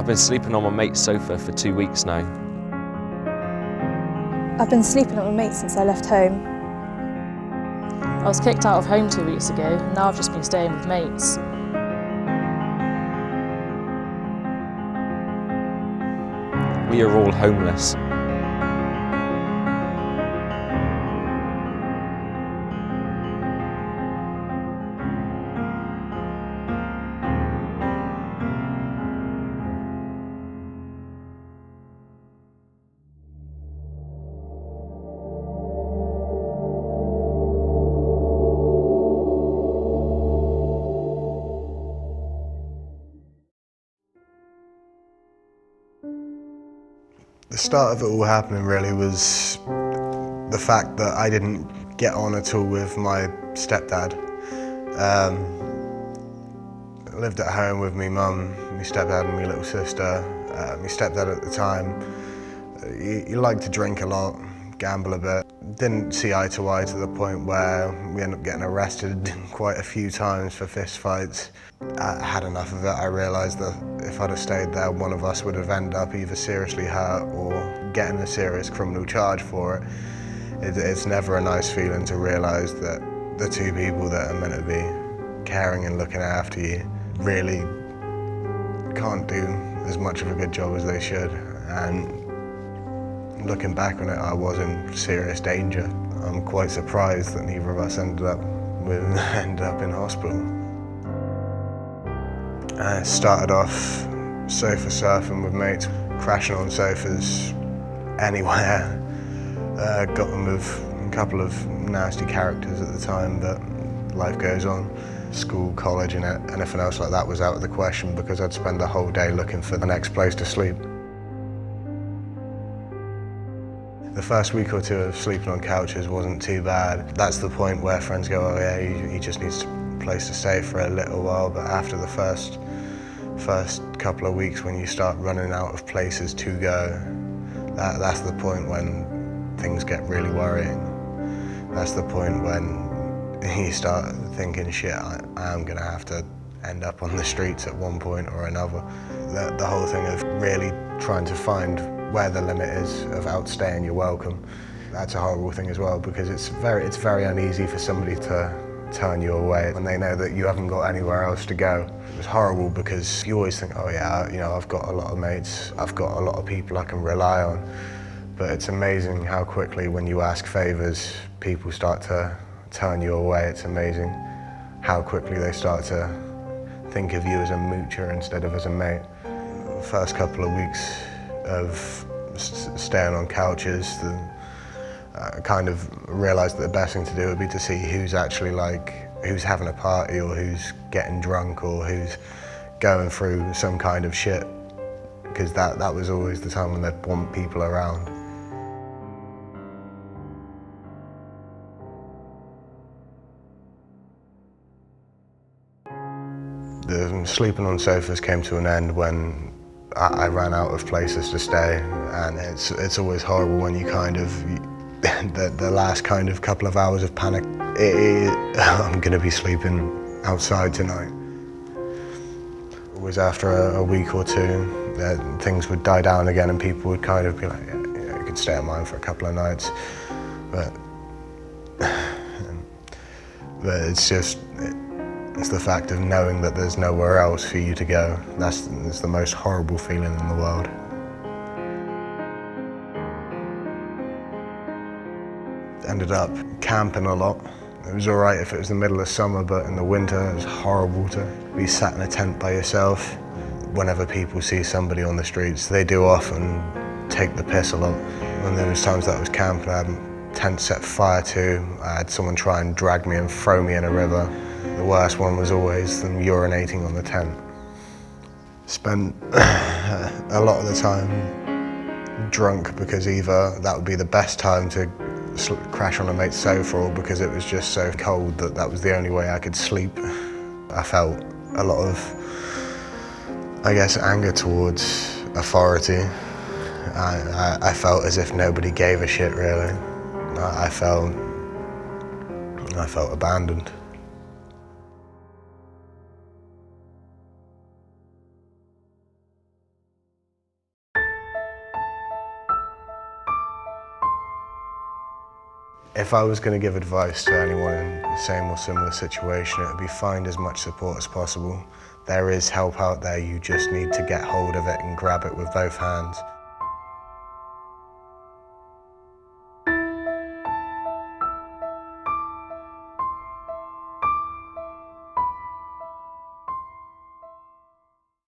been sleeping on my mate's sofa for 2 weeks now. I've been sleeping at my mate since I left home. I was kicked out of home 2 weeks ago, and now I've just been staying with mates. We are all homeless. The start of it all happening really was the fact that I didn't get on at all with my stepdad. I lived at home with my mum, my stepdad and my little sister. My stepdad at the time, he liked to drink a lot, gamble a bit. Didn't see eye to eye to the point where we ended up getting arrested quite a few times for fist fights. I had enough of it. I realised that if I'd have stayed there, one of us would have ended up either seriously hurt or getting a serious criminal charge for it. It's never a nice feeling to realise that the two people that are meant to be caring and looking after you really can't do as much of a good job as they should. And looking back on it, I was in serious danger. I'm quite surprised that neither of us ended up in hospital. I started off sofa surfing with mates, crashing on sofas anywhere. Got them with a couple of nasty characters at the time, but life goes on. School, college and anything else like that was out of the question because I'd spend the whole day looking for the next place to sleep. The first week or two of sleeping on couches wasn't too bad. That's the point where friends go, oh yeah, he just needs a place to stay for a little while, but after the first couple of weeks when you start running out of places to go, that's the point when things get really worrying. That's the point when you start thinking, shit, I am gonna have to end up on the streets at one point or another. The whole thing of really trying to find where the limit is of outstaying your welcome, that's a horrible thing as well because it's very uneasy for somebody to turn you away when they know that you haven't got anywhere else to go. It's horrible because you always think, oh yeah, you know, I've got a lot of mates, I've got a lot of people I can rely on. But it's amazing how quickly when you ask favours, people start to turn you away. It's amazing how quickly they start to think of you as a moocher instead of as a mate. The first couple of weeks of staying on couches, I kind of realised that the best thing to do would be to see who's actually who's having a party or who's getting drunk or who's going through some kind of shit, because that was always the time when they'd want people around. The sleeping on sofas came to an end when I ran out of places to stay, and it's always horrible when you kind of, the last kind of couple of hours of panic, I'm going to be sleeping outside tonight. Always after a week or two, things would die down again and people would kind of be like, yeah, you could stay at mine for a couple of nights, but it's the fact of knowing that there's nowhere else for you to go. That's the most horrible feeling in the world. Ended up camping a lot. It was all right if it was the middle of summer, but in the winter it was horrible to be sat in a tent by yourself. Whenever people see somebody on the streets, they do often take the piss a lot. When there was times that I was camping, I had a tent set fire to. I had someone try and drag me and throw me in a river. The worst one was always them urinating on the tent. Spent a lot of the time drunk because either that would be the best time to crash on a mate's sofa or because it was just so cold that was the only way I could sleep. I felt a lot of, I guess, anger towards authority. I felt as if nobody gave a shit, really. I felt abandoned. If I was going to give advice to anyone in the same or similar situation, it would be find as much support as possible. There is help out there, you just need to get hold of it and grab it with both hands.